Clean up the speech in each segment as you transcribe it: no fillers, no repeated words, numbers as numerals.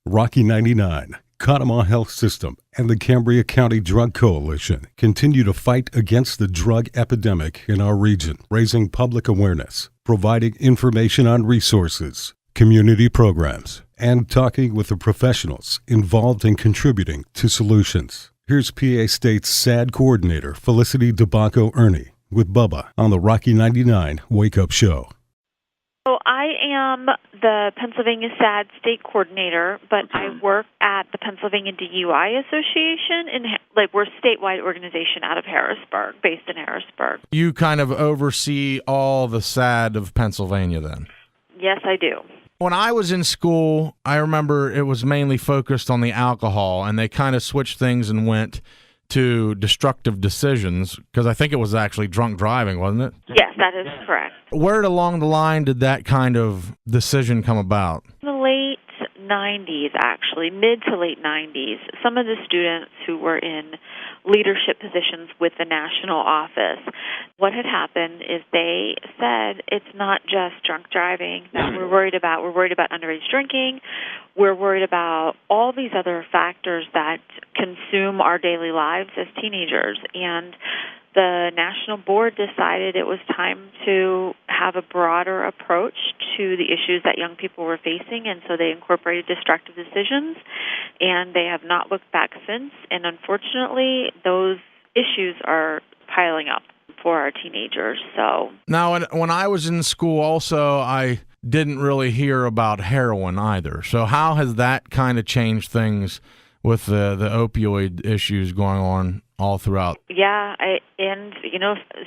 Rocky 99, Conemaugh Health System, and the Cambria County Drug Coalition continue to fight against the drug epidemic in our region, raising public awareness, providing information on resources, community programs, and talking with the professionals involved in contributing to solutions. Here's PA State's SADD coordinator, Felicity DeBacco-Erni, with Bubba on the Rocky 99 Wake Up Show. So I am the Pennsylvania SADD state coordinator, but I work at the Pennsylvania DUI Association. We're a statewide organization out of Harrisburg, based in Harrisburg. You kind of oversee all the SADD of Pennsylvania then? Yes, I do. When I was in school, I remember it was mainly focused on the alcohol, and they kind of switched things and went to destructive decisions, because I think it was actually drunk driving, wasn't it? Yes, that is correct. Where along the line did that kind of decision come about? In the late 90s, actually, mid to late 90s, some of the students who were in leadership positions with the national office, what had happened is they said it's not just drunk driving that we're worried about. We're worried about underage drinking. We're worried about all these other factors that consume our daily lives as teenagers. And the national board decided it was time to have a broader approach to the issues that young people were facing, and so they incorporated destructive decisions, and they have not looked back since. And unfortunately, those issues are piling up for our teenagers. So now, when I was in school also, I didn't really hear about heroin either. So how has that kind of changed things with the opioid issues going on all throughout? Yeah,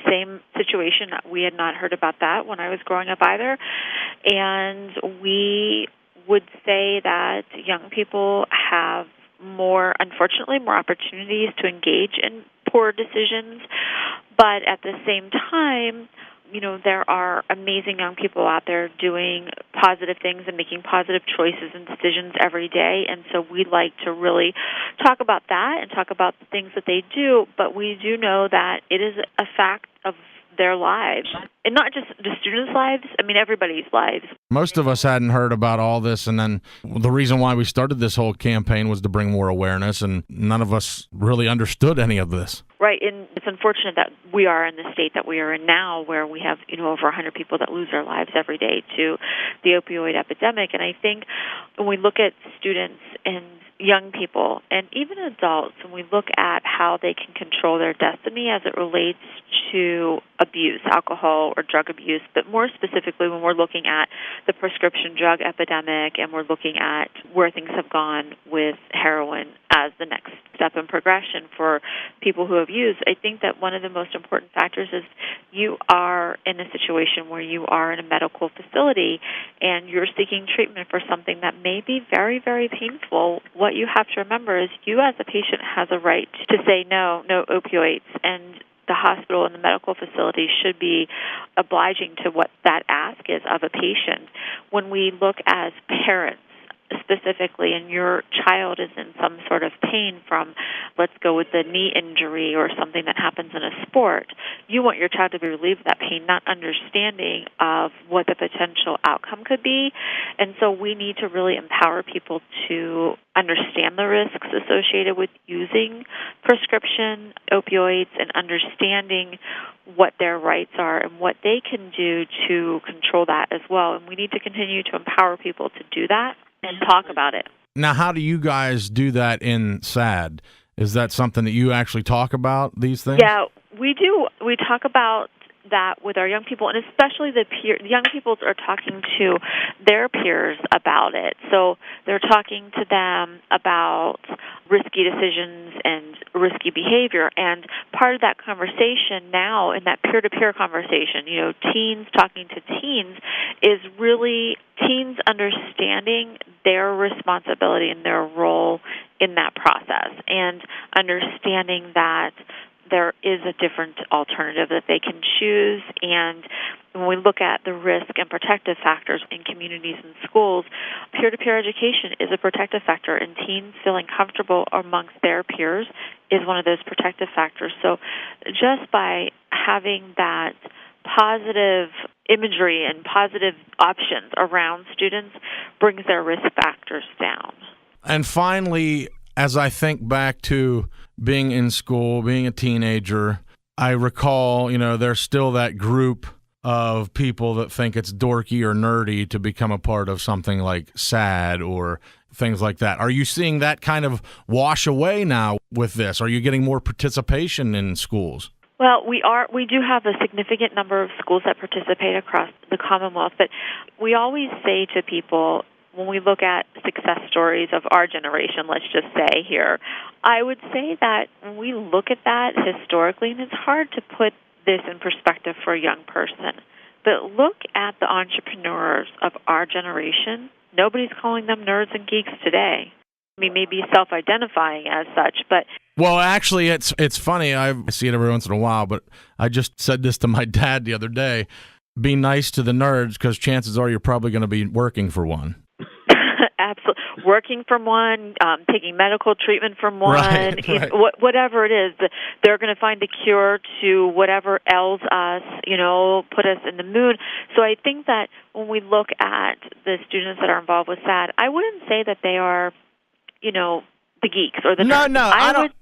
same situation. We had not heard about that when I was growing up either. And we would say that young people have unfortunately, more opportunities to engage in poor decisions. But at the same time, there are amazing young people out there doing positive things and making positive choices and decisions every day. And so we like to really talk about that and talk about the things that they do. But we do know that it is a fact of their lives, and not just the students' lives, everybody's lives. Most of us hadn't heard about all this, and then the reason why we started this whole campaign was to bring more awareness, and none of us really understood any of this. Right, and it's unfortunate that we are in the state that we are in now, where we have over 100 people that lose their lives every day to the opioid epidemic. And I think when we look at students and young people and even adults, when we look at how they can control their destiny as it relates to abuse, alcohol or drug abuse, but more specifically when we're looking at the prescription drug epidemic and we're looking at where things have gone with heroin as the next step in progression for people who have used, I think that one of the most important factors is you are in a situation where you are in a medical facility and you're seeking treatment for something that may be very, very painful. What you have to remember is you as a patient has a right to say no opioids, and the hospital and the medical facility should be obliging to what that ask is of a patient. When we look as parents, specifically, and your child is in some sort of pain from, let's go with the knee injury or something that happens in a sport, you want your child to be relieved of that pain, not understanding of what the potential outcome could be. And so we need to really empower people to understand the risks associated with using prescription opioids and understanding what their rights are and what they can do to control that as well. And we need to continue to empower people to do that and talk about it. Now, how do you guys do that in SADD? Is that something that you actually talk about, these things? Yeah, we do. We talk about that with our young people, and especially the young people are talking to their peers about it. So they're talking to them about risky decisions and risky behavior. And part of that conversation now, in that peer-to-peer conversation, teens talking to teens, is really teens understanding their responsibility and their role in that process, and understanding that there is a different alternative that they can choose. And when we look at the risk and protective factors in communities and schools, peer-to-peer education is a protective factor, and teens feeling comfortable amongst their peers is one of those protective factors. So just by having that positive imagery and positive options around students brings their risk factors down. And finally, as I think back to being in school, being a teenager, I recall, there's still that group of people that think it's dorky or nerdy to become a part of something like SADD or things like that. Are you seeing that kind of wash away now with this? Are you getting more participation in schools? Well, we do have a significant number of schools that participate across the Commonwealth, but we always say to people, when we look at success stories of our generation, let's just say here, I would say that when we look at that historically, and it's hard to put this in perspective for a young person, but look at the entrepreneurs of our generation. Nobody's calling them nerds and geeks today. I mean, maybe self-identifying as such, but... Well, actually, it's funny. I see it every once in a while, but I just said this to my dad the other day. Be nice to the nerds because chances are you're probably going to be working for one. Absolutely. Working from one, taking medical treatment from one, right. Whatever it is, they're going to find the cure to whatever ails us, put us in the mood. So I think that when we look at the students that are involved with SADD, I wouldn't say that they are, the geeks or the nerds. No,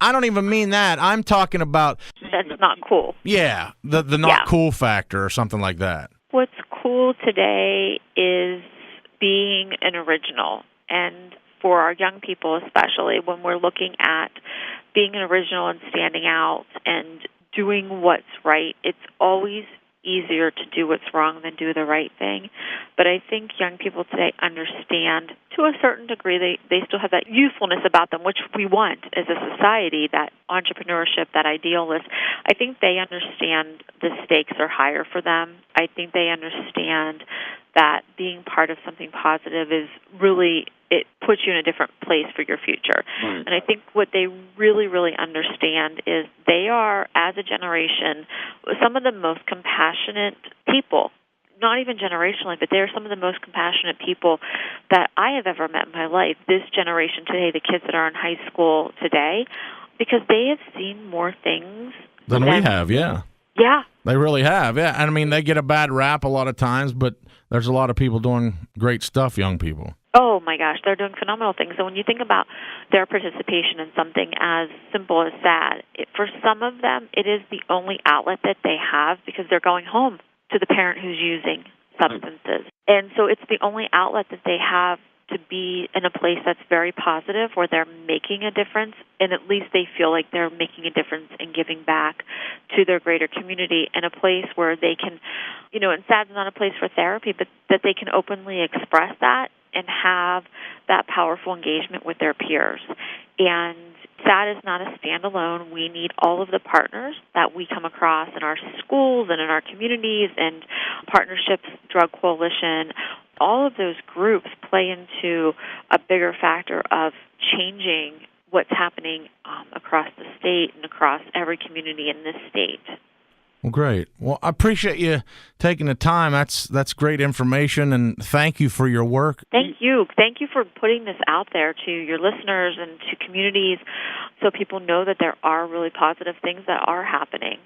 I don't even mean that. I'm talking about that's not cool. Yeah, the not cool factor or something like that. What's cool today is being an original, and for our young people especially, when we're looking at being an original and standing out and doing what's right, it's always easier to do what's wrong than do the right thing. But I think young people today understand, to a certain degree, they still have that youthfulness about them, which we want as a society, that entrepreneurship, that idealist. I think they understand the stakes are higher for them. I think they understand that being part of something positive is really, it puts you in a different place for your future. Right. And I think what they really, really understand is they are, as a generation, some of the most compassionate people, not even generationally, but they're some of the most compassionate people that I have ever met in my life, this generation today, the kids that are in high school today, because they have seen more things than we have, yeah. Yeah. They really have, yeah. And I mean, they get a bad rap a lot of times, but there's a lot of people doing great stuff, young people. Oh, my gosh, they're doing phenomenal things. So when you think about their participation in something as simple as SADD, for some of them, it is the only outlet that they have because they're going home to the parent who's using substances. And so it's the only outlet that they have to be in a place that's very positive, where they're making a difference, and at least they feel like they're making a difference in giving back to their greater community, in a place where they can, and SADD's not a place for therapy, but that they can openly express that and have that powerful engagement with their peers. And SADD is not a standalone. We need all of the partners that we come across in our schools and in our communities and partnerships, drug coalition. All of those groups play into a bigger factor of changing what's happening across the state and across every community in this state. Well, great. Well, I appreciate you taking the time. That's great information, and thank you for your work. Thank you. Thank you for putting this out there to your listeners and to communities so people know that there are really positive things that are happening.